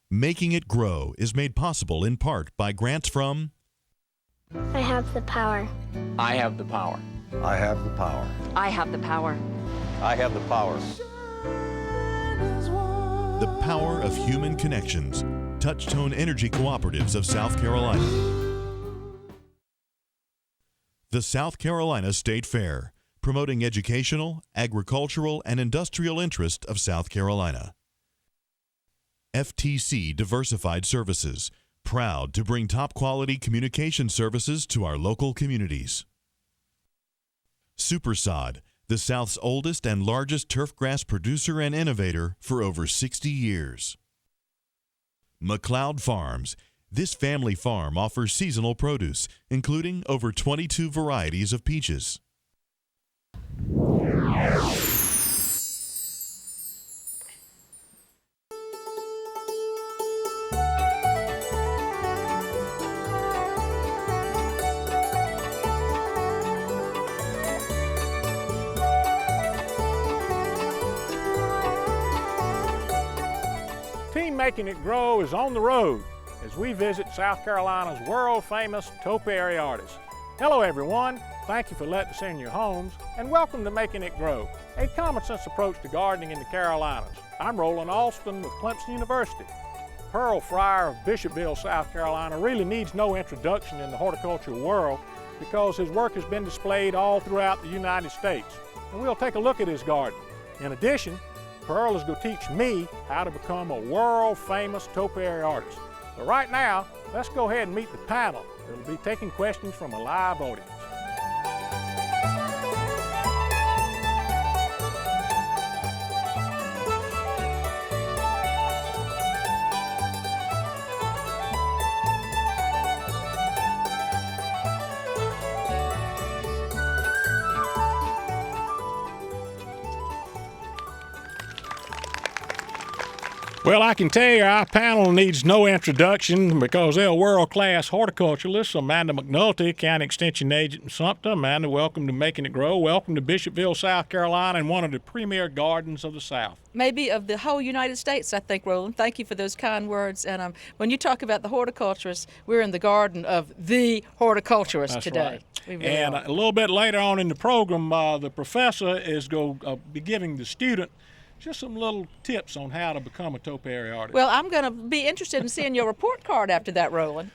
Making It Grow is made possible in part by grants from I have the power. I have the power. I have the power. I have the power. I have the power. the Power of Human Connections, Touchtone Energy Cooperatives of South Carolina. The South Carolina State Fair, promoting educational, agricultural, and industrial interest of South Carolina. FTC Diversified Services, proud to bring top-quality communication services to our local communities. Supersod, the South's oldest and largest turfgrass producer and innovator for over 60 years. McLeod Farms, this family farm offers seasonal produce, including over 22 varieties of peaches. Team Making It Grow is on the road as we visit South Carolina's world-famous topiary artists. Hello everyone, thank you for letting us in your homes, and welcome to Making It Grow, a common-sense approach to gardening in the Carolinas. I'm Rowland Alston with Clemson University. Pearl Fryar of Bishopville, South Carolina really needs no introduction in the horticultural world because his work has been displayed all throughout the United States, and we'll take a look at his garden. In addition, Pearl is going to teach me how to become a world-famous topiary artist. But right now, let's go ahead and meet the panel that will be taking questions from a live audience. Well, I can tell you our panel needs no introduction because they're world-class horticulturalists. Amanda McNulty, County Extension Agent in Sumter. Amanda, welcome to Making It Grow. Welcome to Bishopville, South Carolina, and one of the premier gardens of the South. Maybe of the whole United States, I think, Rowland. Thank you for those kind words. And when you talk about the horticulturists, we're in the garden of the horticulturist That's today. Right. We really And are. a little bit later on in the program, the professor is going to be giving the student just some little tips on how to become a topiary artist. Well, I'm going to be interested in seeing your report card after that, Rowland.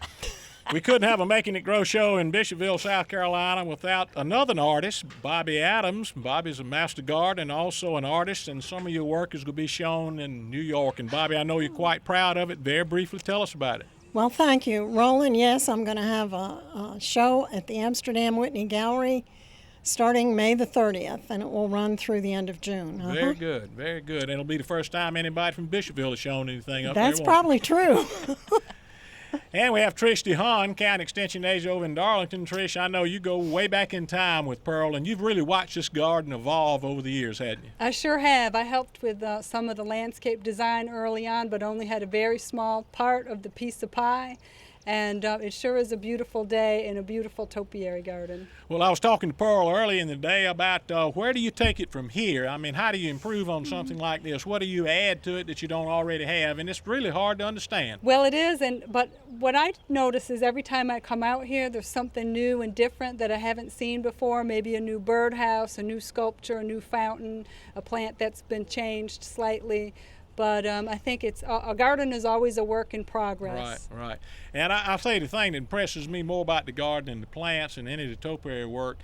We couldn't have a Making It Grow show in Bishopville, South Carolina without another artist, Bobbi Adams. Bobbi's a master gardener and also an artist, and some of your work is going to be shown in New York. And Bobbi, I know you're quite proud of it. Very briefly, tell us about it. Well, thank you. Rowland, yes, I'm going to have a show at the Amsterdam Whitney Gallery starting May the 30th, and it will run through the end of June. Very good, very good. And it'll be the first time anybody from Bishopville has shown anything up That's there. probably true. And we have Trish DeHond, County Extension Agent over in Darlington. Trish, I know you go way back in time with Pearl, and you've really watched this garden evolve over the years, hadn't you? I sure have. I helped with some of the landscape design early on, but only had a very small part of the piece of pie. And it sure is a beautiful day in a beautiful topiary garden. Well, I was talking to Pearl early in the day about where do you take it from here? I mean, how do you improve on something like this? What do you add to it that you don't already have? And it's really hard to understand. Well, it is, but what I notice is every time I come out here, there's something new and different that I haven't seen before. Maybe a new birdhouse, a new sculpture, a new fountain, a plant that's been changed slightly. But I think it's a garden is always a work in progress. Right, right. And I'll say the thing that impresses me more about the garden and the plants and any of the topiary work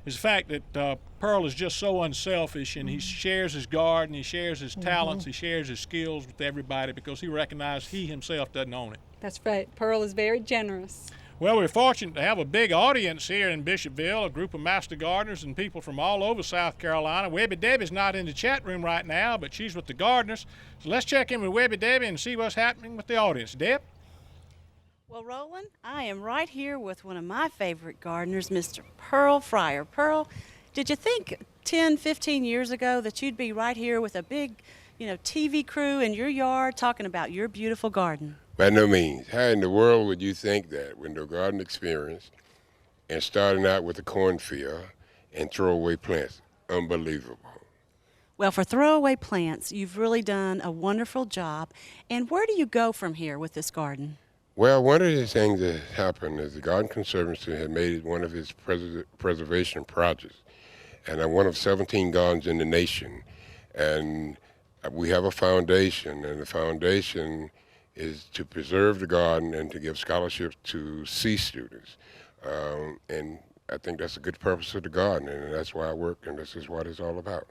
is the fact that Pearl is just so unselfish, and he shares his garden, he shares his talents, he shares his skills with everybody because he recognizes he himself doesn't own it. That's right. Pearl is very generous. Well, we're fortunate to have a big audience here in Bishopville, a group of master gardeners and people from all over South Carolina. Webby Debbie's not in the chat room right now, but she's with the gardeners. So let's check in with Webby Debbie and see what's happening with the audience. Deb? Well, Rowland, I am right here with one of my favorite gardeners, Mr. Pearl Fryar. Pearl, did you think 10, 15 years ago that you'd be right here with a big, TV crew in your yard talking about your beautiful garden? By no means. How in the world would you think that with no garden experience and starting out with a cornfield and throw away plants? Unbelievable. Well, for throwaway plants, you've really done a wonderful job. And where do you go from here with this garden? Well, one of the things that happened is the Garden Conservancy had made it one of its preservation projects. And I'm one of 17 gardens in the nation. And we have a foundation, and the foundation is to preserve the garden and to give scholarships to C students. And I think that's a good purpose of the garden, and that's why I work, and this is what it's all about.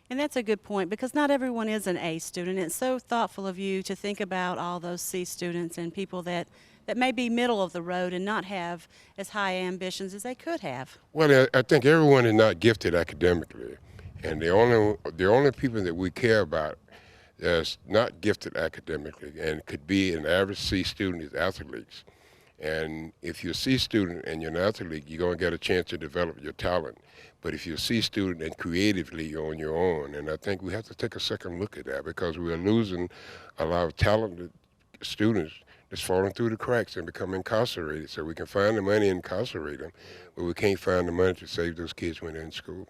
And that's a good point, because not everyone is an A student. It's so thoughtful of you to think about all those C students and people that may be middle of the road and not have as high ambitions as they could have. Well, I think everyone is not gifted academically, and the only people that we care about that's not gifted academically and could be an average C student is athletes. And if you're a C student and you're an athlete, you're going to get a chance to develop your talent. But if you're a C student and creatively, you're on your own. And I think we have to take a second look at that, because we're losing a lot of talented students that's falling through the cracks and become incarcerated. So we can find the money and incarcerate them, but we can't find the money to save those kids when they're in school.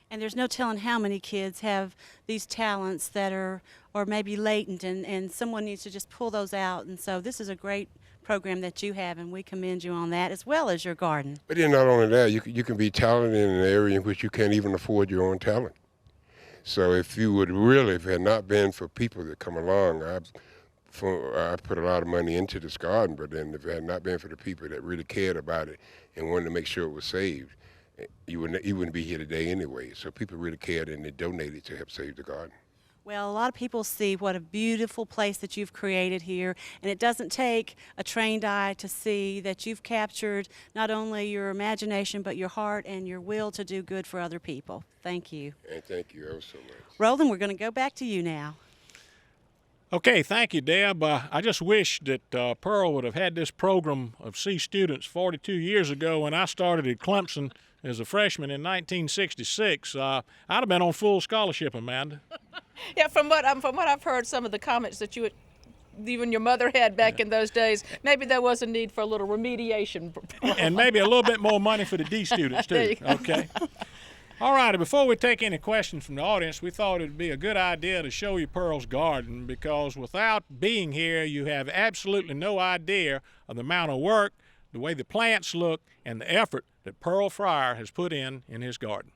And there's no telling how many kids have these talents that are or maybe latent, and someone needs to just pull those out. And so this is a great program that you have, and we commend you on that, as well as your garden. But then not only that, you can be talented in an area in which you can't even afford your own talent. So if you would really, if it had not been for people that come along, I put a lot of money into this garden, but then if it had not been for the people that really cared about it and wanted to make sure it was saved, you wouldn't be here today anyway. So people really cared, and they donated to help save the garden. Well, a lot of people see what a beautiful place that you've created here, and it doesn't take a trained eye to see that you've captured not only your imagination, but your heart and your will to do good for other people. Thank you. And thank you ever so much. Rowland, we're going to go back to you now. Okay, thank you, Deb. I just wish that Pearl would have had this program of C students 42 years ago when I started at Clemson as a freshman in 1966. I'd have been on full scholarship, Amanda. Yeah, from what I've heard, some of the comments that you and your mother had back in those days, maybe there was a need for a little remediation. And maybe a little bit more money for the D students, too. There you go. Okay. All righty, before we take any questions from the audience, we thought it would be a good idea to show you Pearl's garden, because without being here, you have absolutely no idea of the amount of work, the way the plants look, and the effort that Pearl Fryar has put in his garden.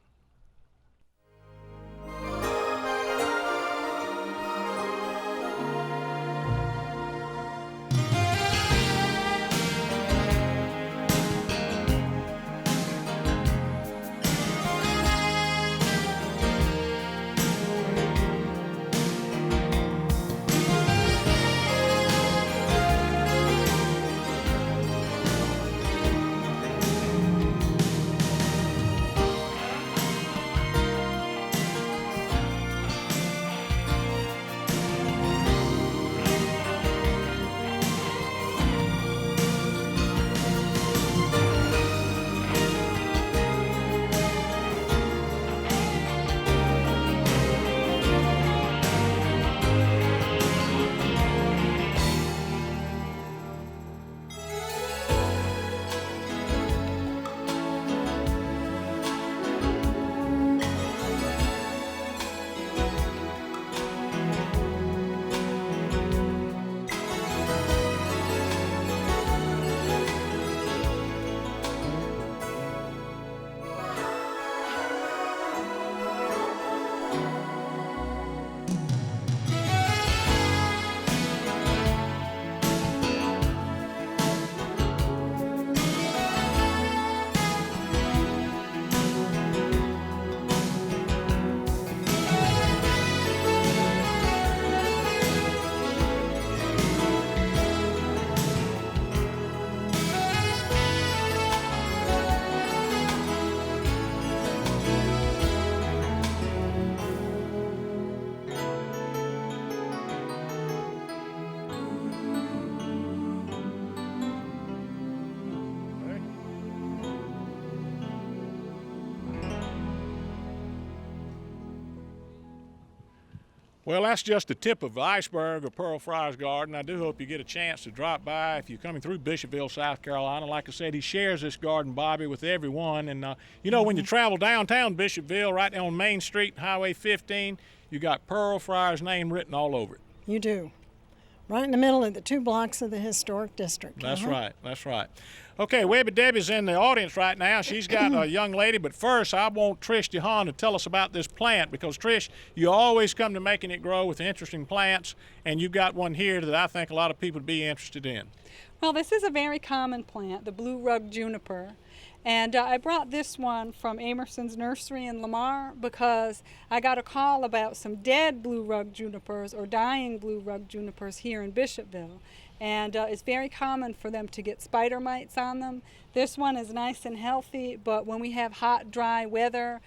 Well, that's just the tip of the iceberg of Pearl Fryar's garden. I do hope you get a chance to drop by if you're coming through Bishopville, South Carolina. Like I said, he shares this garden, Bobby, with everyone. And, when you travel downtown Bishopville, right on Main Street, Highway 15, you got Pearl Fryar's name written all over it. You do. Right in the middle of the 2 blocks of the historic district. That's right. That's right. Okay, Webby Debbie's in the audience right now. She's got a young lady, but first I want Trish DeHond to tell us about this plant, because Trish, you always come to Making It Grow with interesting plants, and you've got one here that I think a lot of people would be interested in. Well, this is a very common plant, the blue rug juniper. And I brought this one from Amerson's Nursery in Lamar because I got a call about some dead blue rug junipers or dying blue rug junipers here in Bishopville. And it's very common for them to get spider mites on them. This one is nice and healthy, but when we have hot, dry weather,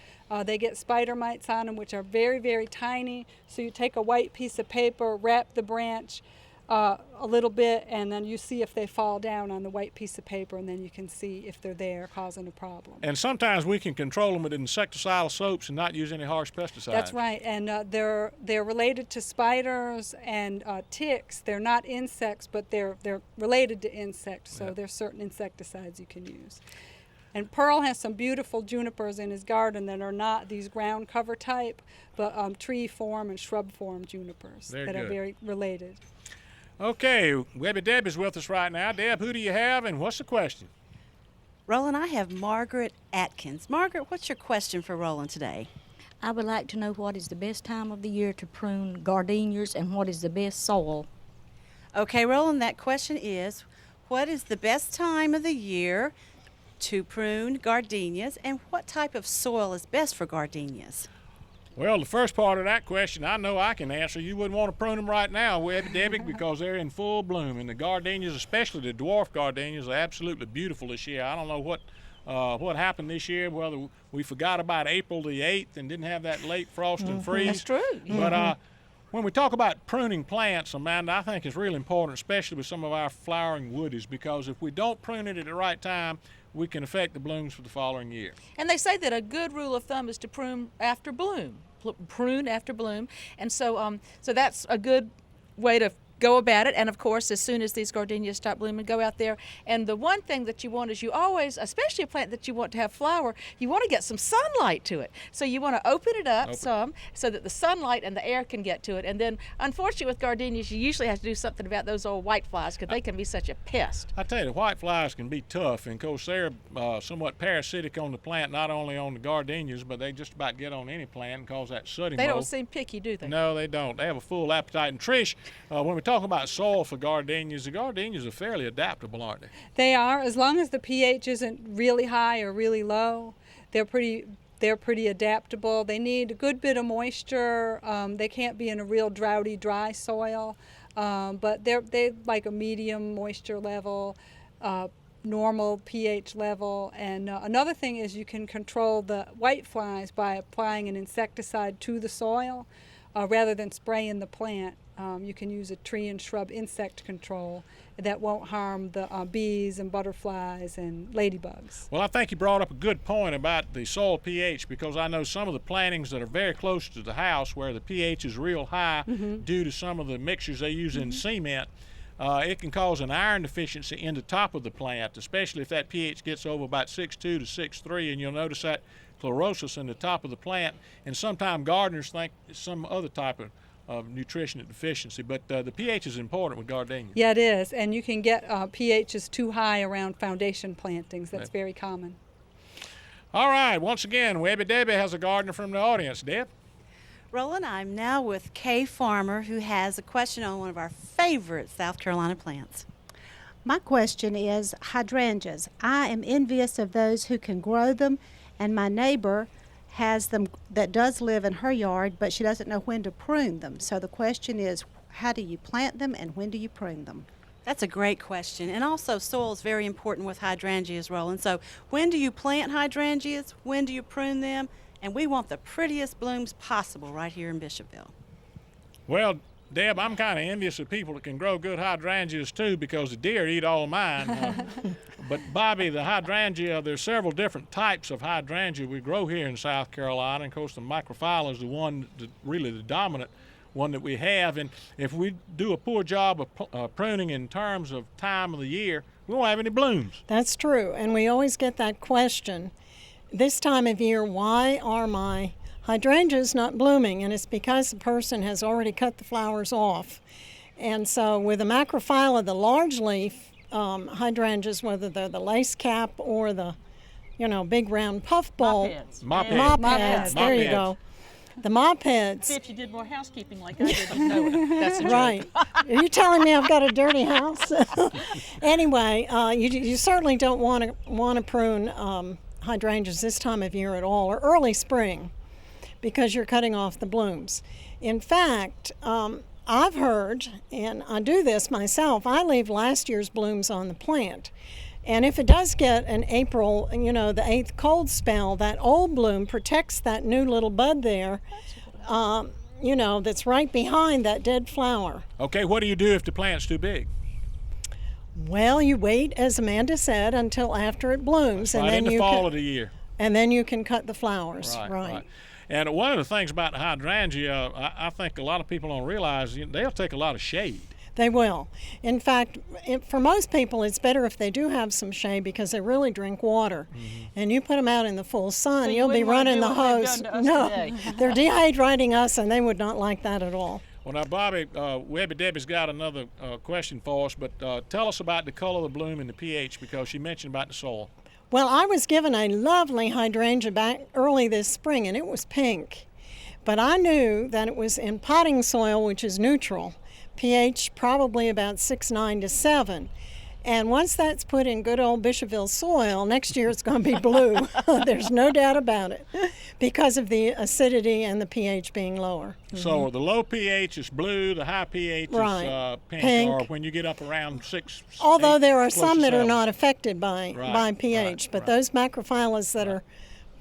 they get spider mites on them, which are very, very tiny. So you take a white piece of paper, wrap the branch a little bit, and then you see if they fall down on the white piece of paper, and then you can see if they're there causing a problem. And sometimes we can control them with insecticidal soaps and not use any harsh pesticides. That's right, and they're related to spiders and ticks. They're not insects, but they're related to insects, so there's certain insecticides you can use. And Pearl has some beautiful junipers in his garden that are not these ground cover type, but tree form and shrub form junipers that are very related. Okay, Webby Deb is with us right now. Deb, who do you have and what's the question? Roland, I have Margaret Atkins. Margaret, what's your question for Roland today? I would like to know what is the best time of the year to prune gardenias and what is the best soil. Okay, Roland, that question is, what is the best time of the year to prune gardenias and what type of soil is best for gardenias? Well, the first part of that question, I know I can answer. You wouldn't want to prune them right now, Webby Debbie, because they're in full bloom. And the gardenias, especially the dwarf gardenias, are absolutely beautiful this year. I don't know what happened this year, whether we forgot about April the 8th and didn't have that late frost and freeze. That's true. But when we talk about pruning plants, Amanda, I think it's really important, especially with some of our flowering woodies, because if we don't prune it at the right time, we can affect the blooms for the following year. And they say that a good rule of thumb is to prune after bloom. Prune after bloom, and so that's a good way to go about it. And of course, as soon as these gardenias start blooming, go out there. And the one thing that you want is you always, especially a plant that you want to have flower, you want to get some sunlight to it. So you want to open it up some so that the sunlight and the air can get to it. And then, unfortunately, with gardenias, you usually have to do something about those old white flies because they can be such a pest. I tell you, the white flies can be tough, and of course they're somewhat parasitic on the plant, not only on the gardenias, but they just about get on any plant and cause that sooty mold. They don't seem picky, do they? No, they don't. They have a full appetite. And Trish, when we talk about soil for gardenias, the gardenias are fairly adaptable, aren't they? They are, as long as the pH isn't really high or really low. They're pretty adaptable. They need a good bit of moisture. They can't be in a real droughty, dry soil, but they like a medium moisture level, normal pH level. And another thing is you can control the white flies by applying an insecticide to the soil rather than spraying the plant. You can use a tree and shrub insect control that won't harm the bees and butterflies and ladybugs. Well, I think you brought up a good point about the soil pH, because I know some of the plantings that are very close to the house where the pH is real high due to some of the mixtures they use in cement, it can cause an iron deficiency in the top of the plant, especially if that pH gets over about 6.2 to 6.3, and you'll notice that chlorosis in the top of the plant, and sometimes gardeners think it's some other type of nutritional deficiency, but the pH is important with gardenias. Yeah, it is, and you can get pHs too high around foundation plantings. That's very common. All right, once again, Webby Debbie has a gardener from the audience. Deb? Roland, I'm now with Kay Farmer, who has a question on one of our favorite South Carolina plants. My question is hydrangeas. I am envious of those who can grow them, and my neighbor has them that does live in her yard, but she doesn't know when to prune them. So the question is, how do you plant them and when do you prune them? That's a great question. And also soil is very important with hydrangeas, Roland. So when do you plant hydrangeas? When do you prune them? And we want the prettiest blooms possible right here in Bishopville. Well, Deb, I'm kind of envious of people that can grow good hydrangeas too, because the deer eat all mine. But Bobby, the hydrangea, there's several different types of hydrangea we grow here in South Carolina. And of course, the microphylla is the one, really the dominant one that we have. And if we do a poor job of pruning in terms of time of the year, we won't have any blooms. That's true, and we always get that question. This time of year, why are my hydrangeas not blooming? And it's because the person has already cut the flowers off. And so with the macrophylla, the large leaf hydrangeas, whether they're the lace cap or the, big round puff bowl. Mop heads. There you go. The mop heads. See, if you did more housekeeping like I did, you'd know it. That's a joke. Right. Are you telling me I've got a dirty house? Anyway, you certainly don't want to prune hydrangeas this time of year at all, or early spring, because you're cutting off the blooms. In fact, I've heard, and I do this myself, I leave last year's blooms on the plant. And if it does get an April, the 8th cold spell, that old bloom protects that new little bud there, that's right behind that dead flower. Okay, what do you do if the plant's too big? Well, you wait, as Amanda said, until after it blooms. Right, and then in the fall of the year. And then you can cut the flowers. Right. And one of the things about the hydrangea, I think a lot of people don't realize, they'll take a lot of shade. They will. In fact, for most people, it's better if they do have some shade because they really drink water. Mm-hmm. And you put them out in the full sun, you'll be running the hose. No, they're dehydrating us, and they would not like that at all. Well, now, Bobbi, Webby Debbie's got another question for us, but tell us about the color of the bloom and the pH, because she mentioned about the soil. Well, I was given a lovely hydrangea back early this spring, and it was pink. But I knew that it was in potting soil, which is neutral. pH probably about 6.9 to 7. And once that's put in good old Bishopville soil, next year it's going to be blue. There's no doubt about it, because of the acidity and the pH being lower. So the low pH is blue, the high pH is pink, or when you get up around 6. Although 8, there are close some to that 7. are not affected by pH, but those macrophyllas that are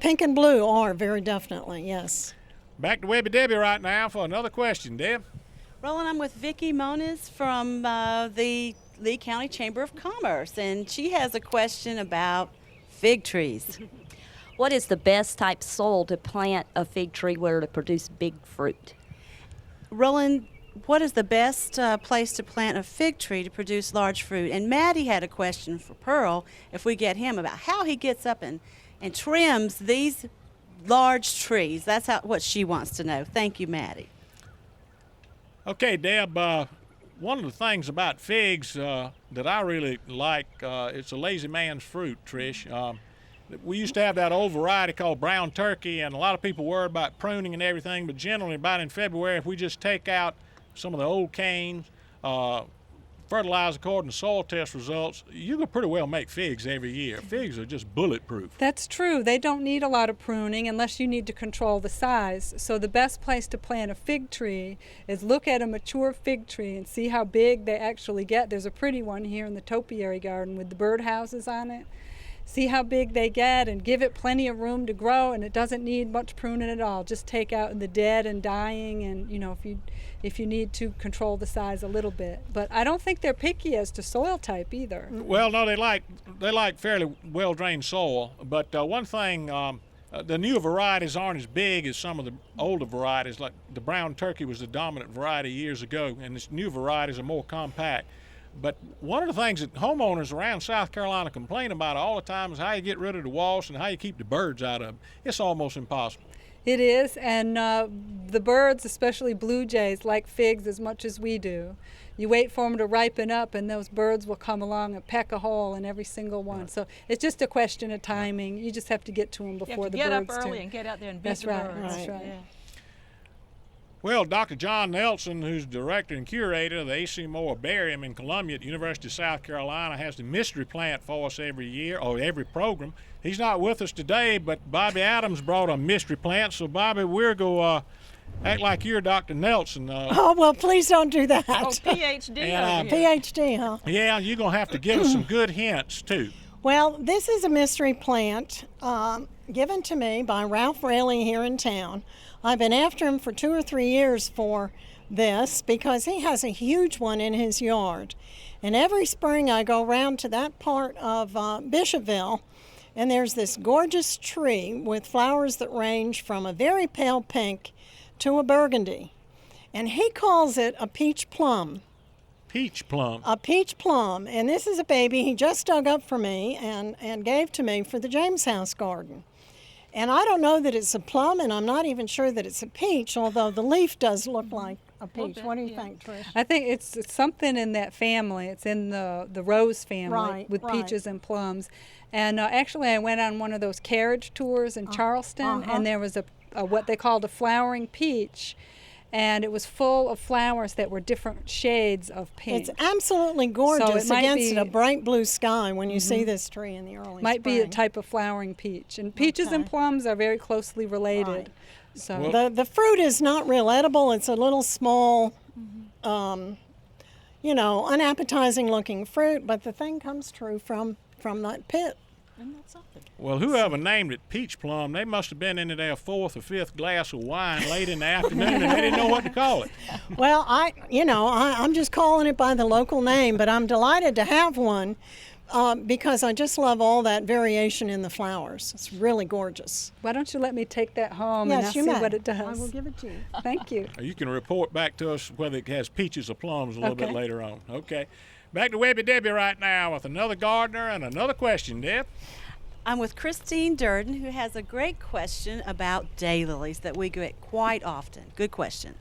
pink and blue are very definitely, yes. Back to Webby Debbie right now for another question. Deb? Roland, I'm with Vicki Moniz from the Lee County Chamber of Commerce, and she has a question about fig trees. What is the best type of soil to plant a fig tree where to produce big fruit? Roland, what is the best place to plant a fig tree to produce large fruit? And Maddie had a question for Pearl, if we get him, about how he gets up and trims these large trees. That's what she wants to know. Thank you, Maddie. Okay, Deb, one of the things about figs that I really like, it's a lazy man's fruit, Trish. We used to have that old variety called brown turkey, and a lot of people worry about pruning and everything, but generally about in February, if we just take out some of the old canes, fertilize according to soil test results, you can pretty well make figs every year. Figs are just bulletproof. That's true. They don't need a lot of pruning unless you need to control the size. So the best place to plant a fig tree is look at a mature fig tree and see how big they actually get. There's a pretty one here in the topiary garden with the birdhouses on it. See how big they get and give it plenty of room to grow, and it doesn't need much pruning at all. Just take out the dead and dying, and if you need to control the size a little bit. But I don't think they're picky as to soil type either. Well, no, they like fairly well drained soil. But one thing, the newer varieties aren't as big as some of the older varieties. Like the brown turkey was the dominant variety years ago, and this new varieties are more compact. But one of the things that homeowners around South Carolina complain about all the time is how you get rid of the wasps and how you keep the birds out of them. It's almost impossible. It is, and the birds, especially blue jays, like figs as much as we do. You wait for them to ripen up, and those birds will come along and peck a hole in every single one. Right. So it's just a question of timing. You just have to get to them before the birds do. You have to get up early and get out there and beat the birds. That's right. Yeah. Well, Dr. John Nelson, who's director and curator of the A.C. Moore Barium in Columbia at the University of South Carolina, has the mystery plant for us every year, or every program. He's not with us today, but Bobbi Adams brought a mystery plant. So, Bobbi, we're going to act like you're Dr. Nelson. Oh, well, please don't do that. Oh, PhD. And, PhD, huh? Yeah, you're going to have to give us some good hints, too. Well, this is a mystery plant given to me by Ralph Rayleigh here in town. I've been after him for 2 or 3 years for this because he has a huge one in his yard. And every spring I go around to that part of Bishopville, and there's this gorgeous tree with flowers that range from a very pale pink to a burgundy. And he calls it a peach plum. Peach plum. A peach plum. And this is a baby he just dug up for me and gave to me for the James House garden. And I don't know that it's a plum, and I'm not even sure that it's a peach, although the leaf does look like a peach. What do you think, Trish? I think it's something in that family. It's in the rose family with right. peaches and plums. And actually, I went on one of those carriage tours in Charleston, and there was a what they called a flowering peach. And it was full of flowers that were different shades of pink. It's absolutely gorgeous so against a bright blue sky when you see this tree in the early spring. Might be a type of flowering peach. And peaches and plums are very closely related. Right. So the fruit is not real edible. It's a little small, unappetizing looking fruit, but the thing comes true from that pit. Isn't that something? Well, whoever named it peach plum, they must have been into their 4th or 5th glass of wine late in the afternoon, and they didn't know what to call it. Well, I'm just calling it by the local name, but I'm delighted to have one because I just love all that variation in the flowers. It's really gorgeous. why don't you let me take that home Yes, and I'll you see may. what it does. I will give it to you. Thank you. You can report back to us whether it has peaches or plums a little bit Okay. later on. Okay. Back to Webby Debbie right now with another gardener and another question, Deb. I'm with Christine Durden, who has a great question about daylilies that we get quite often. Good question.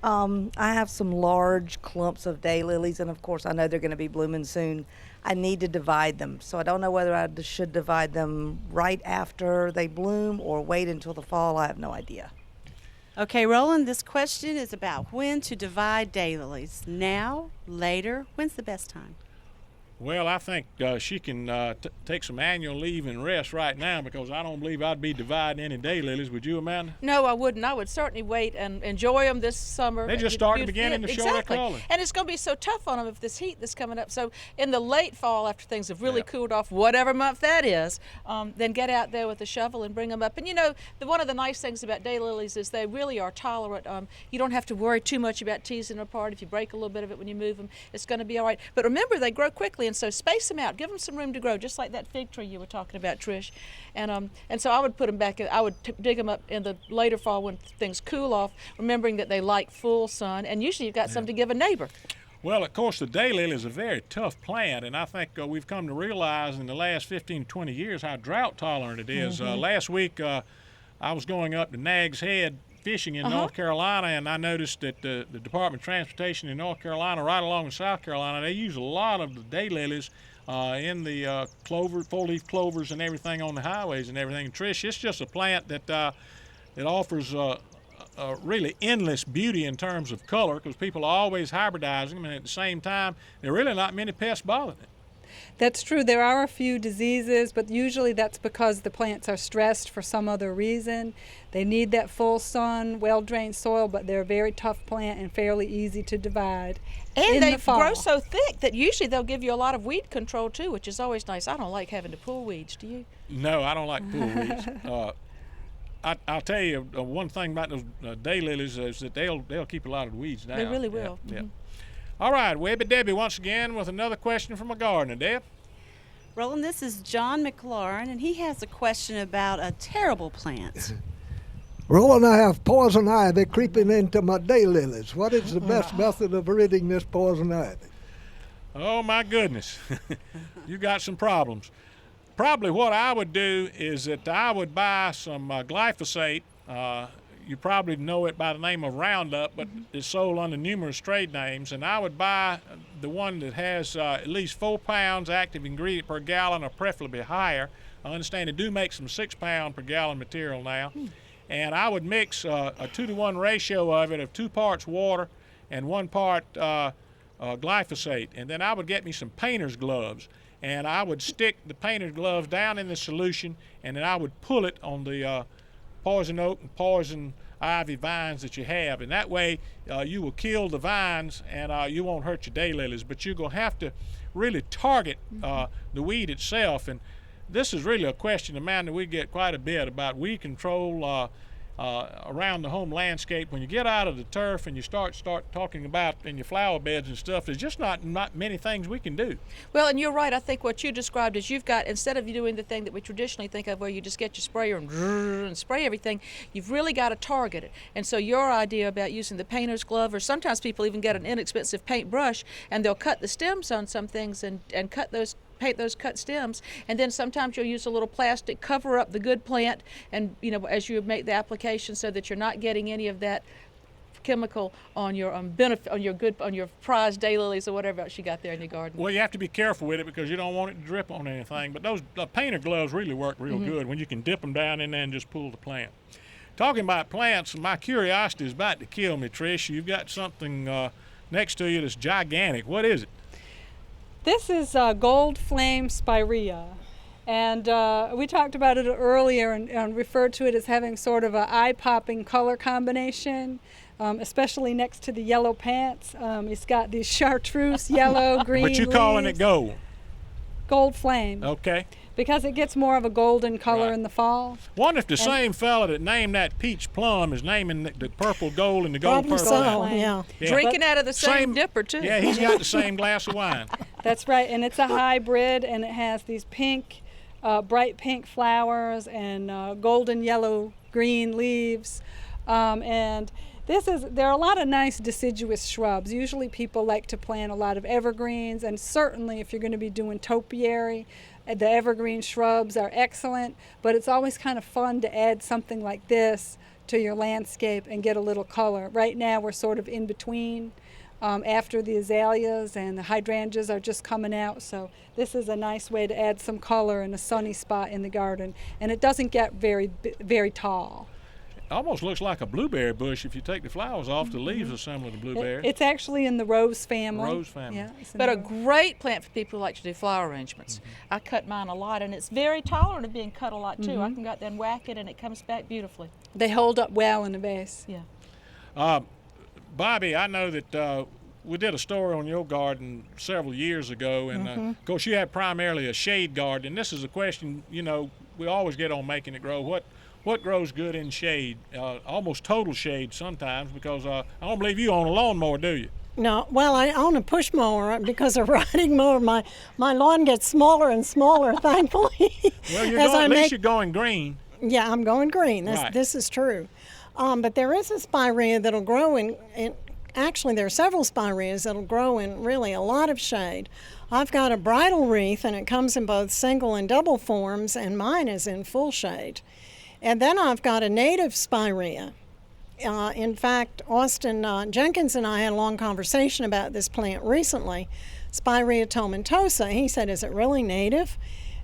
I have some large clumps of daylilies, and of course I know they're going to be blooming soon. I need to divide them, so I don't know whether I should divide them right after they bloom or wait until the fall. I have no idea. Okay, Rowland, this question is about when to divide daylilies. Now, later, when's the best time? Well, I think she can take some annual leave and rest right now because I don't believe I'd be dividing any daylilies. Would you, Amanda? No, I wouldn't. I would certainly wait and enjoy them this summer. They're just starting beginning to show their exactly. color. And it's going to be so tough on them if this heat that's coming up. So in the late fall, after things have really cooled off, whatever month that is, then get out there with a shovel and bring them up. And you know, one of the nice things about daylilies is they really are tolerant. You don't have to worry too much about teasing them apart. If you break a little bit of it when you move them, it's going to be all right. But remember, they grow quickly, and so space them out. Give them some room to grow, just like that fig tree you were talking about, Trish. And so I would put them back. I would dig them up in the later fall when things cool off, remembering that they like full sun. And usually you've got some to give a neighbor. Well, of course, the daylily is a very tough plant, and I think we've come to realize in the last 15, 20 years how drought tolerant it is. Last week, I was going up to Nags Head fishing in North Carolina, and I noticed that the Department of Transportation in North Carolina, right along with South Carolina, they use a lot of the daylilies in the clover, four-leaf clovers and everything on the highways and everything. And Trish, it's just a plant that it offers really endless beauty in terms of color because people are always hybridizing them, and at the same time, there are really not many pests bothering it. That's true. There are a few diseases, but usually that's because the plants are stressed for some other reason. They need that full sun, well-drained soil, but they're a very tough plant and fairly easy to divide. And they grow so thick that usually they'll give you a lot of weed control too, which is always nice. I don't like having to pull weeds, do you? No, I don't like pull weeds. I'll tell you one thing about those daylilies is that they'll keep a lot of the weeds down. They really will. Yeah, yeah. All right, Webby Debbie once again with another question from a gardener. Deb? Rowland, this is John McLaurin, and he has a question about a terrible plant. Rowland, I have poison ivy creeping into my daylilies. What is the best method of ridding this poison ivy? Oh, my goodness. You got some problems. Probably what I would do is that I would buy some glyphosate. You probably know it by the name of Roundup, but it's sold under numerous trade names. And I would buy the one that has at least 4 pounds active ingredient per gallon, or preferably higher. I understand they do make some 6 pound per gallon material now. And I would mix a 2-to-1 ratio of it of 2 parts water and 1 part glyphosate. And then I would get me some painter's gloves. And I would stick the painter's gloves down in the solution, and then I would pull it on the poison oak and poison ivy vines that you have. And that way you will kill the vines and you won't hurt your daylilies. But you're going to have to really target the weed itself. And this is really a question, Amanda, we get quite a bit about weed control around the home landscape, when you get out of the turf and you start talking about in your flower beds and stuff, there's just not many things we can do. Well, and you're right. I think what you described is you've got, instead of you doing the thing that we traditionally think of where you just get your sprayer and spray everything, you've really got to target it. And so your idea about using the painter's glove, or sometimes people even get an inexpensive paintbrush and they'll cut the stems on some things and paint those cut stems, and then sometimes you'll use a little plastic, cover up the good plant, and as you make the application, so that you're not getting any of that chemical on your on your prized daylilies or whatever else you got there in your garden. Well, you have to be careful with it because you don't want it to drip on anything. But those painter gloves really work real good when you can dip them down in there and just pull the plant. Talking about plants, my curiosity is about to kill me, Trish. You've got something next to you that's gigantic. What is it? This is gold flame spirea, and we talked about it earlier and referred to it as having sort of an eye-popping color combination, especially next to the yellow pants. It's got these chartreuse, yellow, green But you're calling it gold? Gold flame. Okay. Because it gets more of a golden color in the fall. Wonder if the same fella that named that peach plum is naming the purple gold and the gold purple. So, yeah. Drinking out of the same dipper, too. Yeah, he's got the same glass of wine. That's right, and it's a hybrid, and it has these pink, bright pink flowers and golden yellow green leaves. And there are a lot of nice deciduous shrubs. Usually people like to plant a lot of evergreens, and certainly if you're going to be doing topiary, the evergreen shrubs are excellent, but it's always kind of fun to add something like this to your landscape and get a little color. Right now we're sort of in between. After the azaleas and the hydrangeas are just coming out, so this is a nice way to add some color in a sunny spot in the garden, and it doesn't get very, very tall. It almost looks like a blueberry bush. If you take the flowers off, the leaves are similar to blueberry. It's actually in the rose family. Rose family. Yeah, but a great plant for people who like to do flower arrangements. I cut mine a lot, and it's very tolerant of being cut a lot too. I can go out there and whack it, and it comes back beautifully. They hold up well in a vase. Yeah. Bobbi, I know that we did a story on your garden several years ago, and of course you have primarily a shade garden. And this is a question, we always get on making it grow. What grows good in shade? Almost total shade sometimes, because I don't believe you own a lawnmower, do you? No, well, I own a push mower because a riding mower, my lawn gets smaller and smaller, thankfully. Well, at least you're going green. Yeah, I'm going green. Right. This is true. But there is a spirea that'll grow in actually, there are several spireas that'll grow in really a lot of shade. I've got a bridal wreath, and it comes in both single and double forms, and mine is in full shade. And then I've got a native spirea. In fact, Austin Jenkins and I had a long conversation about this plant recently, Spirea tomentosa. He said, is it really native?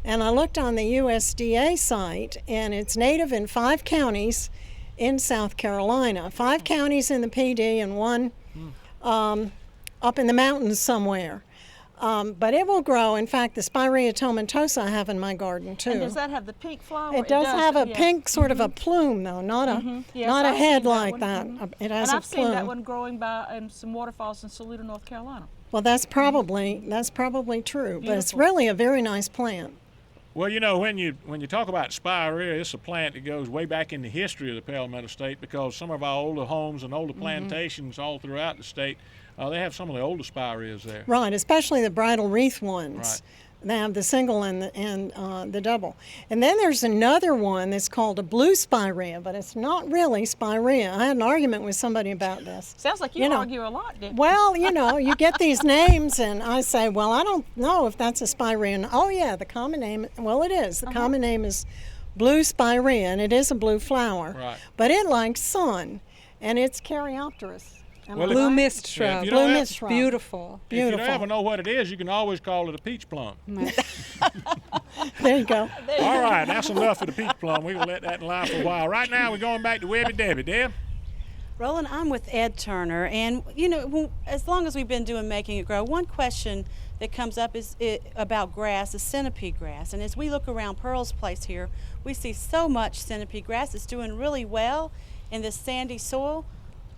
And I looked on the USDA site, and it's native in 5 counties in South Carolina. 5 counties in the PD and 1 up in the mountains somewhere. But it will grow. In fact, the Spirea tomentosa I have in my garden too. And does that have the pink flower? It does have a pink sort of a plume, though, not a head like that. It has and a I've plume. seen that one growing in some waterfalls in Saluda, North Carolina. Well, that's probably true. But it's really a very nice plant. Well, when you talk about spirea, it's a plant that goes way back in the history of the Palmetto State, because some of our older homes and older plantations all throughout the state, they have some of the older spireas there. Right, especially the bridal wreath ones. Right. They have the single and the double. And then there's another one that's called a blue spirea, but it's not really spirea. I had an argument with somebody about this. Sounds like you argue a lot, didn't you? Well, you get these names, and I say, well, I don't know if that's a spirea. And, oh, yeah, the common name, well, it is. The common name is blue spirea, and it is a blue flower. Right. But it likes sun, and it's caryopterous. Blue mist shrub. Blue mist shrub. Beautiful. If you don't ever know what it is, you can always call it a peach plum. There you go. All right, that's enough of the peach plum. We're going to let that lie for a while. Right now, we're going back to Webby Debbie. Deb? Roland, I'm with Ed Turner, and as long as we've been doing Making It Grow, one question that comes up is about grass, is centipede grass. And as we look around Pearl's place here, we see so much centipede grass. It's doing really well in this sandy soil.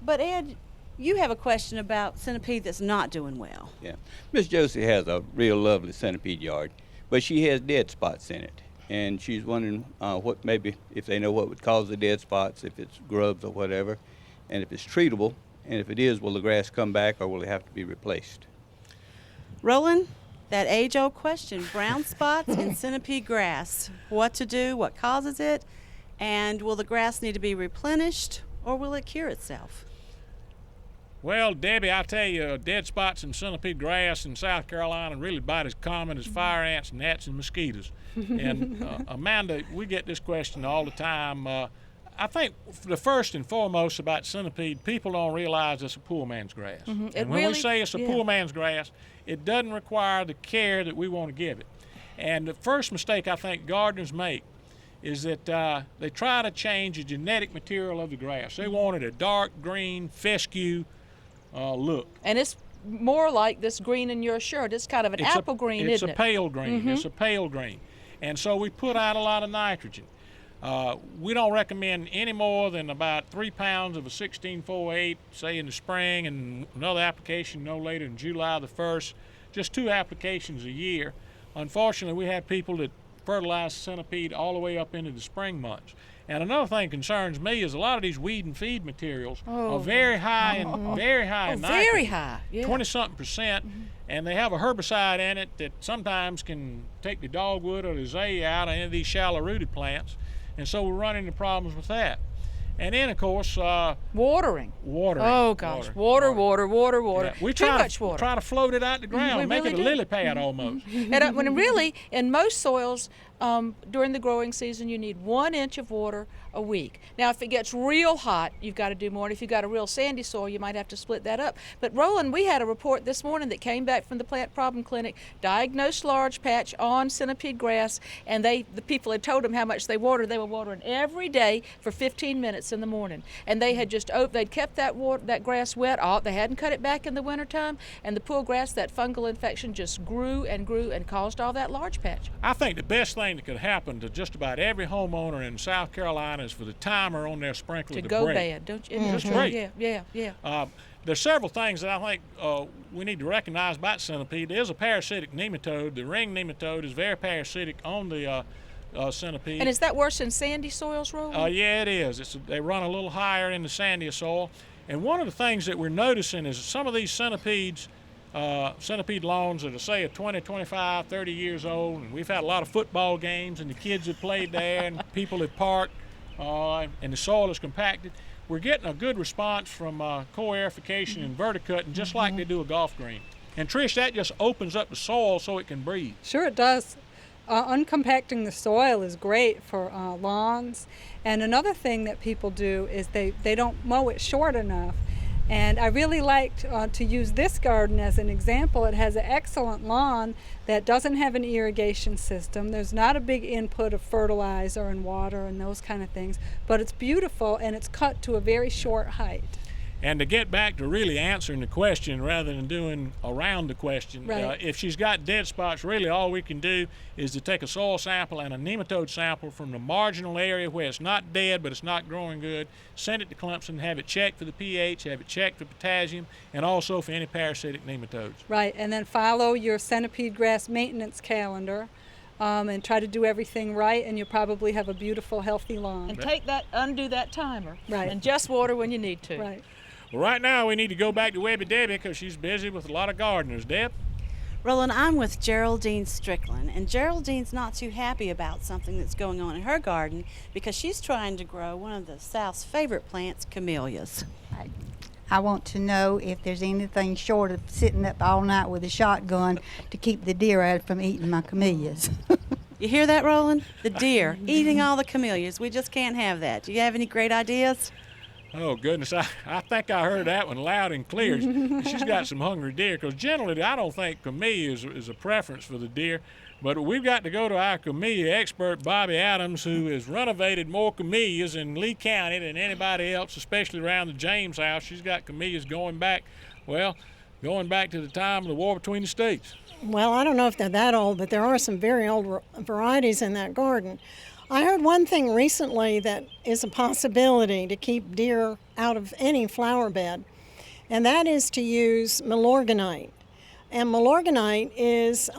But Ed, you have a question about centipede that's not doing well. Yeah. Miss Josie has a real lovely centipede yard, but she has dead spots in it. and she's wondering what maybe if they know what would cause the dead spots, if it's grubs or whatever, and if it's treatable, and if it is, will the grass come back or will it have to be replaced? Rowland, that age-old question, brown spots in centipede grass. What to do, what causes it, and will the grass need to be replenished or will it cure itself? Well, Debbie, I tell you, dead spots in centipede grass in South Carolina are really about as common as fire ants, gnats, and mosquitoes. And Amanda, we get this question all the time. I think the first and foremost about centipede, people don't realize it's a poor man's grass. And when we say it's a poor man's grass, it doesn't require the care that we want to give it. And the first mistake I think gardeners make is that they try to change the genetic material of the grass. They wanted a dark green fescue look. And it's more like this green in your shirt. It's kind of an apple green, isn't it? It's a pale green. It's a pale green. And so we put out a lot of nitrogen. We don't recommend any more than about 3 pounds of a 16-4-8, say in the spring, and another application no later than July the 1st, just 2 applications a year. Unfortunately, we have people that fertilize centipede all the way up into the spring months. And another thing concerns me is a lot of these weed and feed materials are very high in nitrogen. Very high, yeah. 20-something%, and they have a herbicide in it that sometimes can take the dogwood or the azalea out of any of these shallow-rooted plants. And so we're running into problems with that. And then, of course, watering. Oh, gosh. Water. Yeah. We Too much water. water. Try to float it out the ground, make it a lily pad almost. And when really, in most soils, during the growing season, you need 1 inch of water a week. Now, if it gets real hot, you've got to do more. And if you've got a real sandy soil, you might have to split that up. But Rowland, we had a report this morning that came back from the Plant Problem Clinic, diagnosed large patch on centipede grass, and the people had told them how much they watered. They were watering every day for 15 minutes in the morning. And they had they'd kept that grass wet. They hadn't cut it back in the wintertime, and the poor grass, that fungal infection just grew and caused all that large patch. I think the best thing that could happen to just about every homeowner in South Carolina is for the timer on their sprinkler to go break. bad, don't you? Just break. Yeah. There's several things that I think we need to recognize about centipede. There's a parasitic nematode. The ring nematode is very parasitic on the centipede. And is that worse in sandy soils, Rowland? Yeah, it is. They run a little higher in the sandier soil. And one of the things that we're noticing is some of these centipede lawns that are, say, 20, 25, 30 years old, and we've had a lot of football games, and the kids have played there, and people have parked, and the soil is compacted. We're getting a good response from co-aerification and verticutting, just like they do a golf green. And Trish, that just opens up the soil so it can breathe. Sure it does. Uncompacting the soil is great for lawns. And another thing that people do is they don't mow it short enough. And I really liked to use this garden as an example. It has an excellent lawn that doesn't have an irrigation system. There's not a big input of fertilizer and water and those kind of things, but it's beautiful and it's cut to a very short height. And to get back to really answering the question rather than doing around the question, if she's got dead spots, really all we can do is to take a soil sample and a nematode sample from the marginal area where it's not dead but it's not growing good, send it to Clemson, have it checked for the pH, have it checked for potassium, and also for any parasitic nematodes. Right, and then follow your centipede grass maintenance calendar. And try to do everything right, and you'll probably have a beautiful, healthy lawn. And undo that timer. Right. And just water when you need to. Right. Well, right now we need to go back to Webby Debbie because she's busy with a lot of gardeners. Deb? Rowland, I'm with Geraldine Strickland, and Geraldine's not too happy about something that's going on in her garden because she's trying to grow one of the South's favorite plants, camellias. I want to know if there's anything short of sitting up all night with a shotgun to keep the deer out from eating my camellias. You hear that, Rowland? The deer eating all the camellias. We just can't have that. Do you have any great ideas? Oh, goodness. I think I heard that one loud and clear. She's got some hungry deer because generally I don't think camellia is a preference for the deer. But we've got to go to our camellia expert, Bobbi Adams, who has renovated more camellias in Lee County than anybody else, especially around the James house. She's got camellias going back to the time of the war between the states. Well, I don't know if they're that old, but there are some very old varieties in that garden. I heard one thing recently that is a possibility to keep deer out of any flower bed, and that is to use Milorganite. And Milorganite is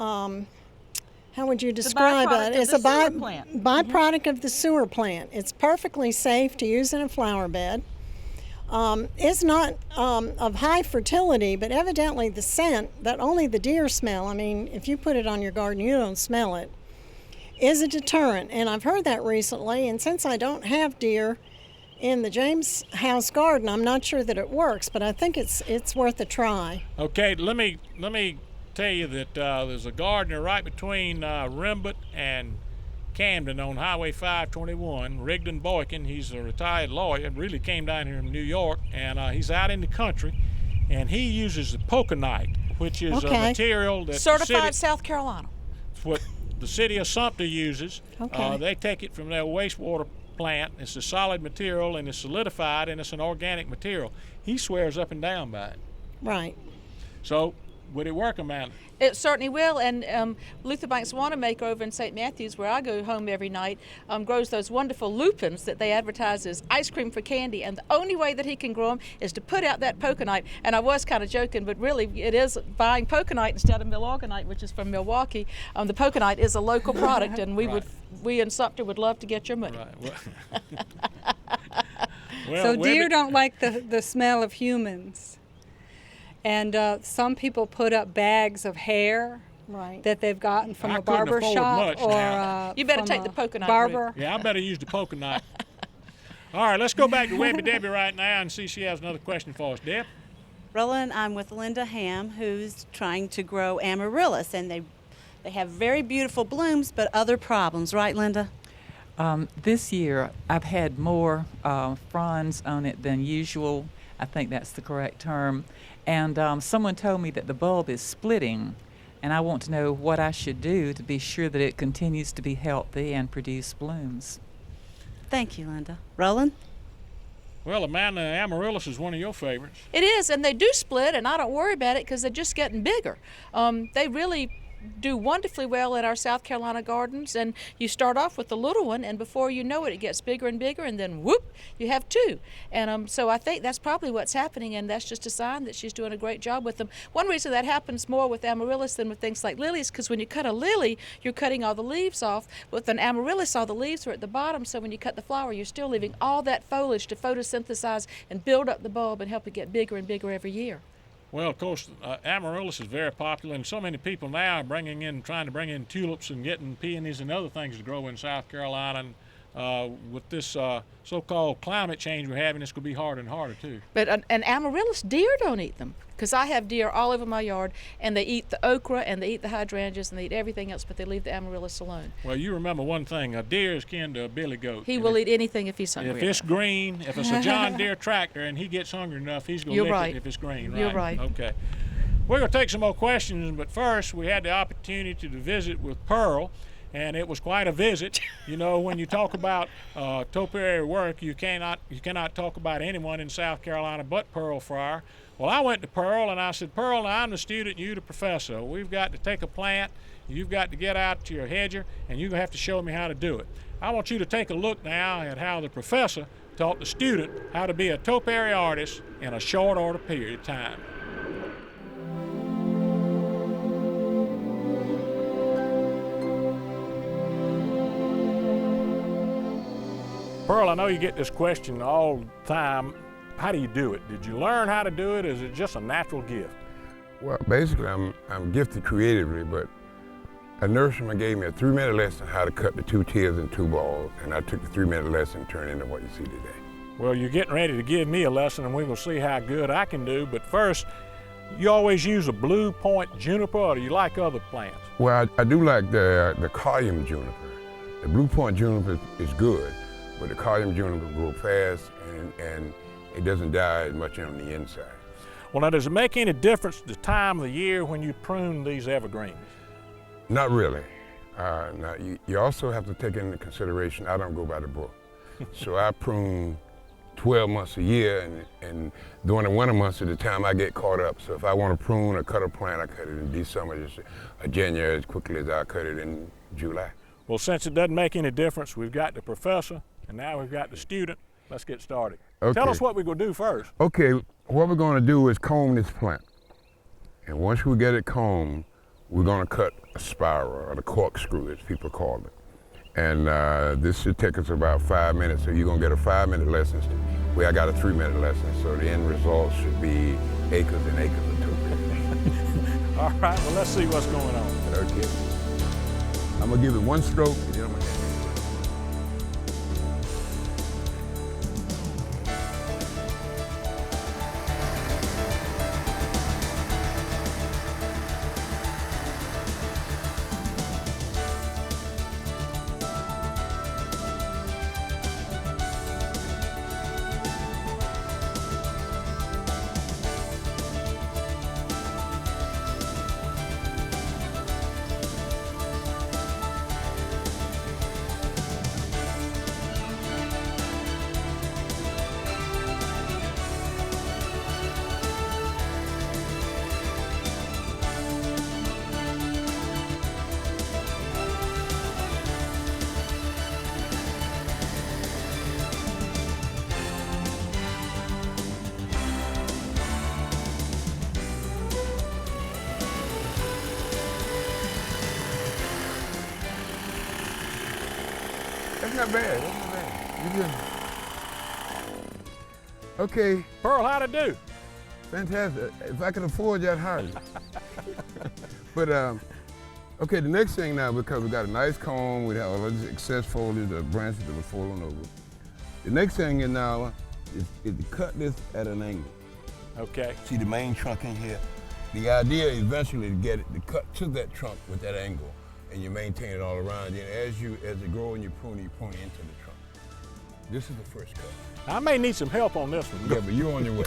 how would you describe it? It's a byproduct of the sewer plant. It's perfectly safe to use in a flower bed. It's not of high fertility, but evidently the scent that only the deer smell, I mean, if you put it on your garden, you don't smell it, is a deterrent. And I've heard that recently, and since I don't have deer in the James house garden, I'm not sure that it works, but I think it's worth a try. Okay, let me tell you that there's a gardener right between Rimbert and Camden on Highway 521, Rigdon Boykin. He's a retired lawyer, really came down here from New York, and he's out in the country, and he uses the poconite, which is a material that certified South Carolina. It's what the city of Sumter uses. Okay. They take it from their wastewater plant. It's a solid material, and it's solidified, and it's an organic material. He swears up and down by it. Right. So, would it work, Amanda? It certainly will, and Luther Banks Wanamaker over in St. Matthews, where I go home every night, grows those wonderful lupins that they advertise as ice cream for candy, and the only way that he can grow them is to put out that poconite. And I was kind of joking, but really it is buying poconite instead of milorganite, which is from Milwaukee. The poconite is a local product, and we in Sumter would love to get your money. Right. Well, so deer don't like the smell of humans. And some people put up bags of hair that they've gotten from a barber shop or you better take the poconite barber. route. Yeah, I better use the poconite. All right, let's go back to Webby Debbie right now and see if she has another question for us. Deb? Rowland, I'm with Linda Ham, who's trying to grow amaryllis, and they have very beautiful blooms, but other problems, right, Linda? This year, I've had more fronds on it than usual. I think that's the correct term. And someone told me that the bulb is splitting, and I want to know what I should do to be sure that it continues to be healthy and produce blooms. Thank you, Linda. Rowland? Well, Amanda, amaryllis is one of your favorites. It is, and they do split, and I don't worry about it because they're just getting bigger. They really do wonderfully well in our South Carolina gardens, and you start off with the little one, and before you know it, it gets bigger and bigger, and then whoop, you have two. And so I think that's probably what's happening, and that's just a sign that she's doing a great job with them. One reason that happens more with amaryllis than with things like lilies, because when you cut a lily, you're cutting all the leaves off. With an amaryllis, all the leaves are at the bottom, so when you cut the flower, you're still leaving all that foliage to photosynthesize and build up the bulb and help it get bigger and bigger every year. Well, of course, amaryllis is very popular, and so many people now are trying to bring in tulips and getting peonies and other things to grow in South Carolina. And with this so-called climate change we're having, it's going to be harder and harder, too. But an amaryllis, deer don't eat them, because I have deer all over my yard, and they eat the okra, and they eat the hydrangeas, and they eat everything else, but they leave the amaryllis alone. Well, you remember one thing, a deer is kin to a billy goat. He will eat anything if he's hungry. If it's green, if it's a John Deere tractor and he gets hungry enough, he's going to lick it if it's green, right? You're right. Okay. We're going to take some more questions, but first we had the opportunity to visit with Pearl, and it was quite a visit. You know, when you talk about topiary work, you cannot talk about anyone in South Carolina but Pearl Fryar. Well, I went to Pearl and I said, Pearl, now I'm the student, you the professor. We've got to take a plant, you've got to get out to your hedger, and you're going to have to show me how to do it. I want you to take a look now at how the professor taught the student how to be a topiary artist in a short order period of time. Pearl, I know you get this question all the time. How do you do it? Did you learn how to do it? Is it just a natural gift? Well, basically, I'm gifted creatively, but a nurseryman gave me a 3-minute lesson how to cut the 2 tiers and 2 balls, and I took the 3-minute lesson and turned it into what you see today. Well, you're getting ready to give me a lesson, and we will see how good I can do. But first, you always use a blue point juniper, or do you like other plants? Well, I do like the Collium juniper. The blue point juniper is good, but the Collium juniper grows fast and it doesn't die as much on the inside. Well, now, does it make any difference the time of the year when you prune these evergreens? Not really. Now, you also have to take into consideration, I don't go by the book. So I prune 12 months a year, and during the winter months is the time I get caught up. So if I want to prune or cut a plant, I cut it in December, just January as quickly as I cut it in July. Well, since it doesn't make any difference, we've got the professor, and now we've got the student. Let's get started. Okay. Tell us what we're going to do first. Okay, what we're going to do is comb this plant. And once we get it combed, we're going to cut a spiral, or the corkscrew, as people call it. And this should take us about 5 minutes, so you're going to get a 5-minute lesson. Well, I got a 3-minute lesson, so the end result should be acres and acres of topiary. All right, well, let's see what's going on. Okay. I'm going to give it one stroke, and then I'm going to That's not bad. That's not bad. You good. Okay. Pearl, how'd it do? Fantastic. If I could afford you, I'd hire you. But, okay, the next thing now, because we got a nice comb, we have all this excess foliage, the branches that were falling over. The next thing is now is to cut this at an angle. Okay. See the main trunk in here? The idea is eventually to get it to cut to that trunk with that angle, and you maintain it all around. Then as it grows and you prune into the trunk. This is the first cut. I may need some help on this one. Yeah, but you're on your way.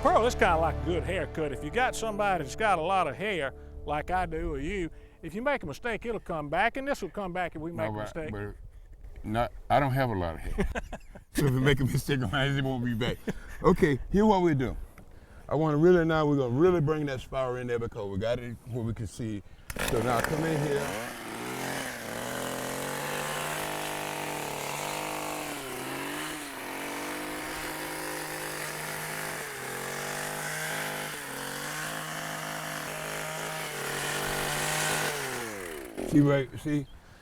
Pearl, it's kind of like a good haircut. If you got somebody that's got a lot of hair, like I do or you, if you make a mistake, it'll come back, and this will come back if we make a mistake. But I don't have a lot of hair. So if we make a mistake, it won't be back. Okay, here's what we do. I want to really now, we're going to really bring that spiral in there because we got it where we can see. So now come in here.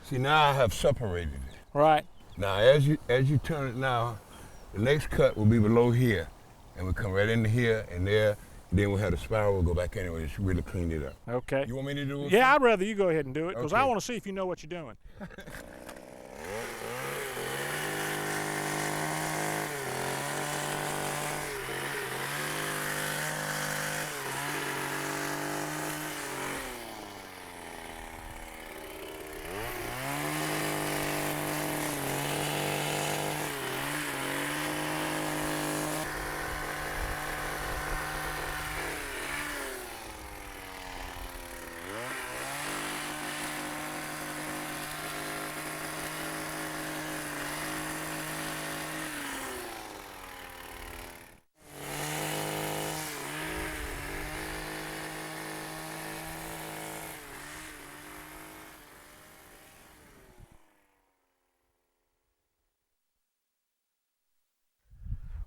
See now I have separated it. Right. Now as you turn it now, the next cut will be below here, and we come right into here and there, and then we'll have the spiral, we'll go back anyway, just really clean it up. Okay. You want me to do it? Yeah, I'd rather you go ahead and do it, because Okay. I want to see if you know what you're doing.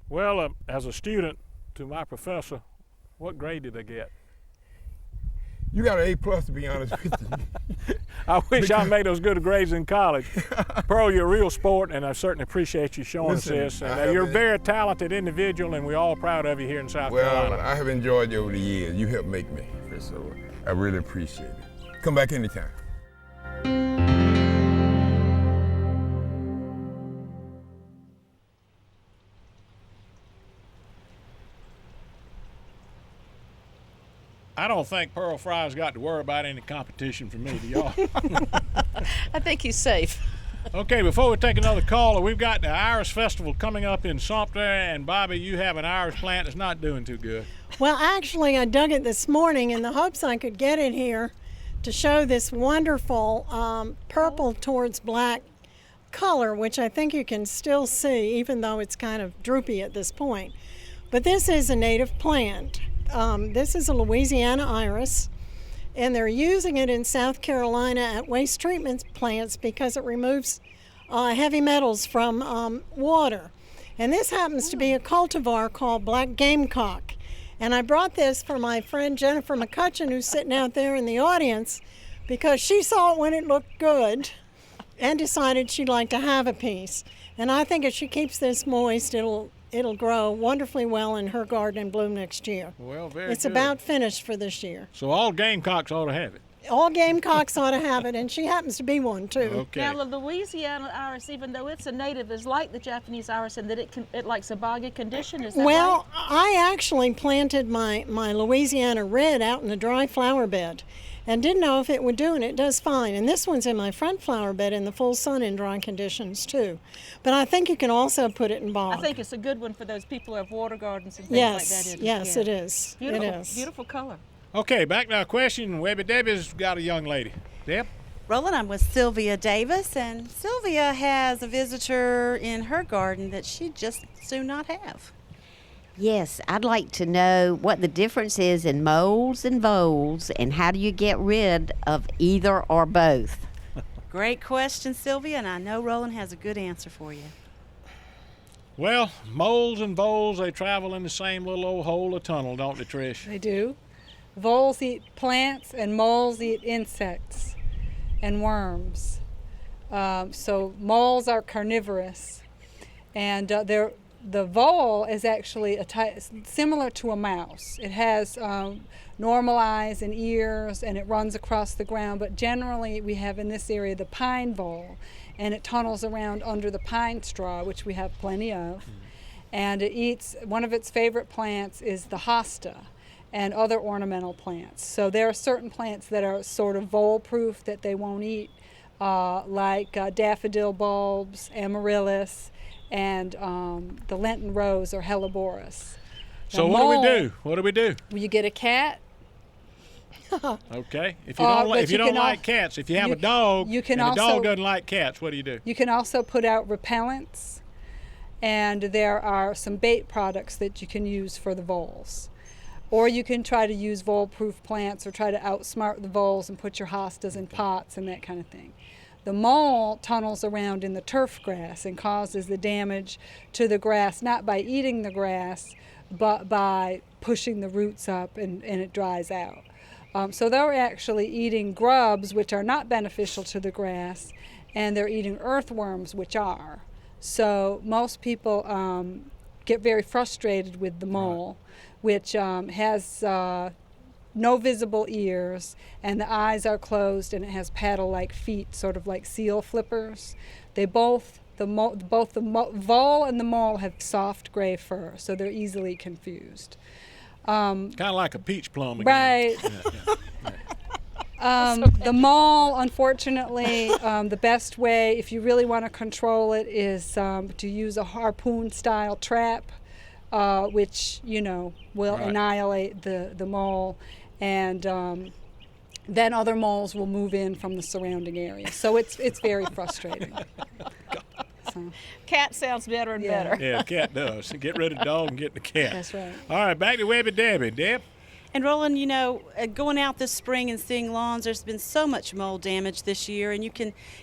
Well, as a student to my professor, what grade did I get? You got an A+ to be honest with you. I wish I made those good grades in college. Pearl, you're a real sport, and I certainly appreciate you showing us this. And you're a very talented individual, and we're all proud of you here in South Carolina. Well, I have enjoyed you over the years. You helped make me, so I really appreciate it. Come back anytime. I don't think Pearl Fryar's got to worry about any competition from me, do y'all? I think he's safe. Okay, before we take another caller, we've got the Iris Festival coming up in Sumter, and Bobbi, you have an iris plant that's not doing too good. Well, actually, I dug it this morning in the hopes I could get it here to show this wonderful purple towards black color, which I think you can still see, even though it's kind of droopy at this point. But this is a native plant. This is a Louisiana iris, and they're using it in South Carolina at waste treatment plants because it removes heavy metals from water. And this happens to be a cultivar called black gamecock. And I brought this for my friend Jennifer McCutcheon, who's sitting out there in the audience, because she saw it when it looked good and decided she'd like to have a piece. And I think if she keeps this moist, it'll grow wonderfully well in her garden and bloom next year. Well, very It's good. about finished for this year. So all gamecocks ought to have it. All gamecocks ought to have it, and she happens to be one too. Okay. Now, the Louisiana iris, even though it's a native, is like the Japanese iris in that it likes a boggy condition. Is that Well, right? I actually planted my Louisiana red out in the dry flower bed and didn't know if it would do, and it does fine. And this one's in my front flower bed in the full sun in dry conditions too. But I think you can also put it in bog. I think it's a good one for those people who have water gardens and things Yes, like that. yes, it is. Beautiful, It is. beautiful color. Okay, back to our question. Webby Debbie's got a young lady. Deb? Roland, I'm with Sylvia Davis, and Sylvia has a visitor in her garden that she just soon not have. Yes, I'd like to know what the difference is in moles and voles, and how do you get rid of either or both? Great question, Sylvia, and I know Roland has a good answer for you. Well, moles and voles, they travel in the same little old hole or tunnel, don't they, Trish? They do. Voles eat plants and moles eat insects and worms. So moles are carnivorous, and the vole is actually similar to a mouse. It has normal eyes and ears, and it runs across the ground, but generally we have in this area the pine vole, and it tunnels around under the pine straw, which we have plenty of, and it eats, one of its favorite plants is the hosta and other ornamental plants. So there are certain plants that are sort of vole-proof that they won't eat, like daffodil bulbs, amaryllis, and the Lenten rose or helleborus. So what do? What do we do? You get a cat. Okay. If you don't like cats, if you have a dog and the dog doesn't like cats, what do you do? You can also put out repellents, and there are some bait products that you can use for the voles. Or you can try to use vole-proof plants or try to outsmart the voles and put your hostas in pots and that kind of thing. The mole tunnels around in the turf grass and causes the damage to the grass, not by eating the grass, but by pushing the roots up and it dries out. So they're actually eating grubs, which are not beneficial to the grass, and they're eating earthworms, which are. So most people get very frustrated with the mole, which has no visible ears, and the eyes are closed, and it has paddle-like feet, sort of like seal flippers. They both the vole and the mole have soft gray fur, so they're easily confused. Kind of like a peach plum again. Right. The mole, unfortunately, the best way, if you really want to control it, is to use a harpoon-style trap, which, will annihilate the mole, and then other moles will move in from the surrounding area. So it's very frustrating. Cat sounds better and better. Yeah, cat does. Get rid of the dog and get the cat. That's right. All right, back to Webby Debbie. Deb? And Roland, going out this spring and seeing lawns, there's been so much mold damage this year, and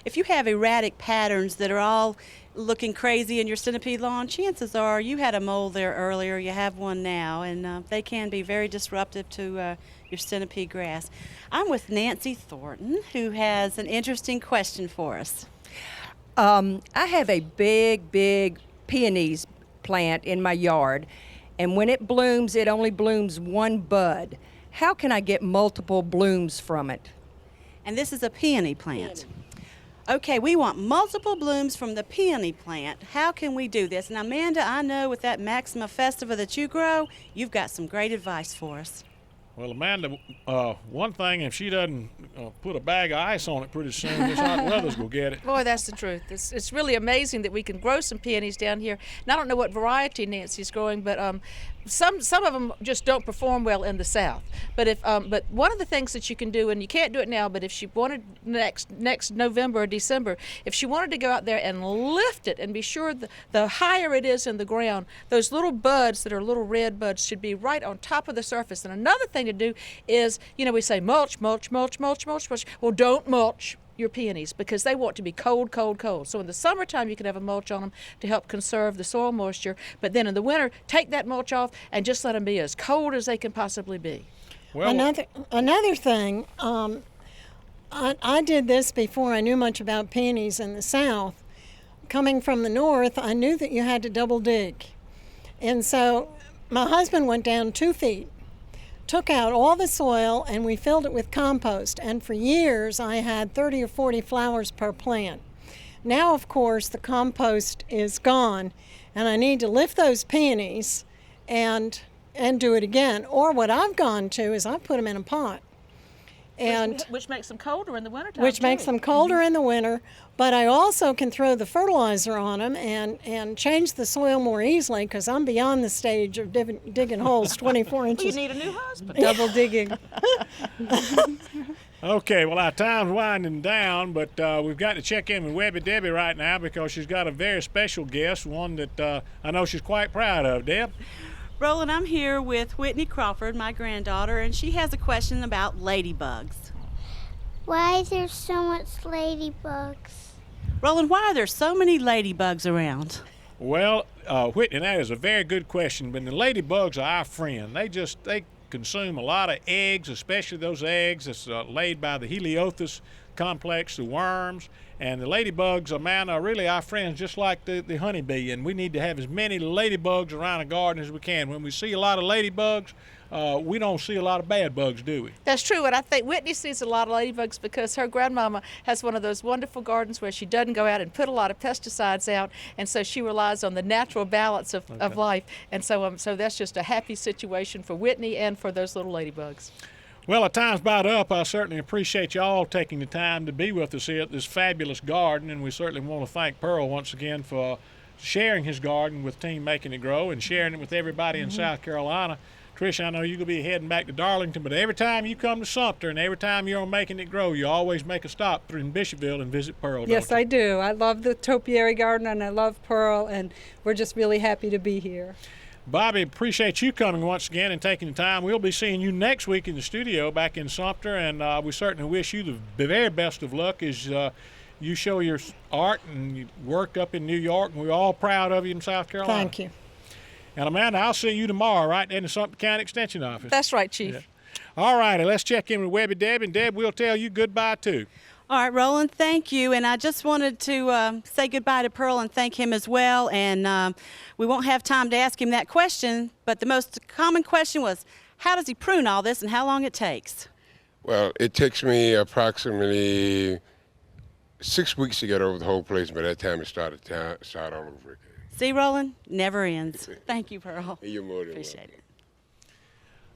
if you have erratic patterns that are all looking crazy in your centipede lawn, chances are you had a mole there earlier, you have one now, and they can be very disruptive to your centipede grass. I'm with Nancy Thornton, who has an interesting question for us. I have a big peonies plant in my yard, and when it blooms, it only blooms one bud. How can I get multiple blooms from it? And this is a peony plant. Okay, we want multiple blooms from the peony plant. How can we do this? And Amanda, I know with that Maxima festiva that you grow, you've got some great advice for us. Well, Amanda, one thing, if she doesn't put a bag of ice on it pretty soon, this hot weather's going to get it. Boy, that's the truth. It's really amazing that we can grow some peonies down here. And I don't know what variety Nancy's growing, but some of them just don't perform well in the south. But but one of the things that you can do, and you can't do it now, but if she wanted next November or December, if she wanted to go out there and lift it and be sure the higher it is in the ground, those little buds that are little red buds should be right on top of the surface. And another thing to do is, we say mulch. Well, don't mulch your peonies because they want to be cold. So in the summertime you can have a mulch on them to help conserve the soil moisture, but then in the winter take that mulch off and just let them be as cold as they can possibly be. Well, another thing, I did this before I knew much about peonies in the south. Coming from the north, I knew that you had to double dig, and so my husband went down 2 feet, took out all the soil, and we filled it with compost. And for years, I had 30 or 40 flowers per plant. Now, of course, the compost is gone, and I need to lift those peonies and do it again. Or what I've gone to is I put them in a pot. And which makes them colder in the wintertime. Which makes them colder in the winter, but I also can throw the fertilizer on them and change the soil more easily because I'm beyond the stage of digging holes 24 inches. You need a new husband. Double digging. Okay, well, our time's winding down, but we've got to check in with Webby Debbie right now because she's got a very special guest, one that I know she's quite proud of. Deb? Rowland, I'm here with Whitney Crawford, my granddaughter, and she has a question about ladybugs. Why is there so much ladybugs? Rowland, why are there so many ladybugs around? Well, Whitney, that is a very good question, but the ladybugs are our friend. They consume a lot of eggs, especially those eggs that's laid by the Heliothus complex, the worms. And the ladybugs, man, are really our friends, just like the honeybee. And we need to have as many ladybugs around a garden as we can. When we see a lot of ladybugs, we don't see a lot of bad bugs, do we? That's true, and I think Whitney sees a lot of ladybugs because her grandmama has one of those wonderful gardens where she doesn't go out and put a lot of pesticides out, and so she relies on the natural balance of life. And so that's just a happy situation for Whitney and for those little ladybugs. Well, our time's about up. I certainly appreciate you all taking the time to be with us here at this fabulous garden, and we certainly want to thank Pearl once again for sharing his garden with Team Making It Grow and sharing it with everybody in South Carolina. Trish, I know you're going to be heading back to Darlington, but every time you come to Sumter and every time you're on Making It Grow, you always make a stop through in Bishopville and visit Pearl. Yes, I do. I love the topiary garden and I love Pearl, and we're just really happy to be here. Bobbi, appreciate you coming once again and taking the time. We'll be seeing you next week in the studio back in Sumter, and we certainly wish you the very best of luck as you show your art and you work up in New York, and we're all proud of you in South Carolina. Thank you. And Amanda, I'll see you tomorrow, right, in the Sumter County Extension Office. That's right, Chief. Yeah. All righty, let's check in with Webby Deb, and Deb, we'll tell you goodbye too. All right, Rowland, thank you. And I just wanted to say goodbye to Pearl and thank him as well. And we won't have time to ask him that question, but the most common question was, how does he prune all this and how long it takes? Well, it takes me approximately 6 weeks to get over the whole place. By that time, it start all over again. See, Rowland, never ends. Thank you, Pearl. You're more than Appreciate it.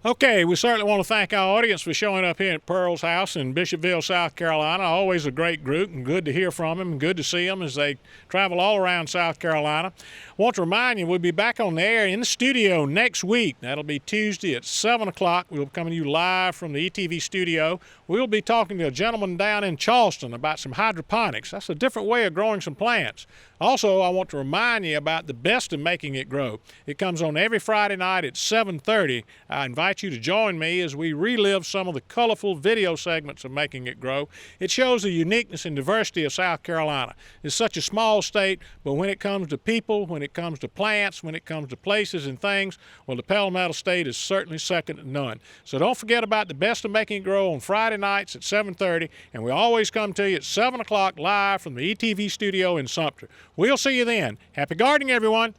Okay, we certainly want to thank our audience for showing up here at Pearl's house in Bishopville, South Carolina. Always a great group and good to hear from them and good to see them as they travel all around South Carolina. Want to remind you, we'll be back on the air in the studio next week. That'll be Tuesday at 7 o'clock. We'll be coming to you live from the ETV studio. We'll be talking to a gentleman down in Charleston about some hydroponics. That's a different way of growing some plants. Also, I want to remind you about the best of Making It Grow. It comes on every Friday night at 7:30. I invite invite you to join me as we relive some of the colorful video segments of Making It Grow. It shows the uniqueness and diversity of South Carolina. It's such a small state, but when it comes to people, when it comes to plants, when it comes to places and things, well, the Palmetto State is certainly second to none. So don't forget about the Best of Making It Grow on Friday nights at 7:30, and we always come to you at 7 o'clock live from the ETV studio in Sumter. We'll see you then. Happy gardening, everyone.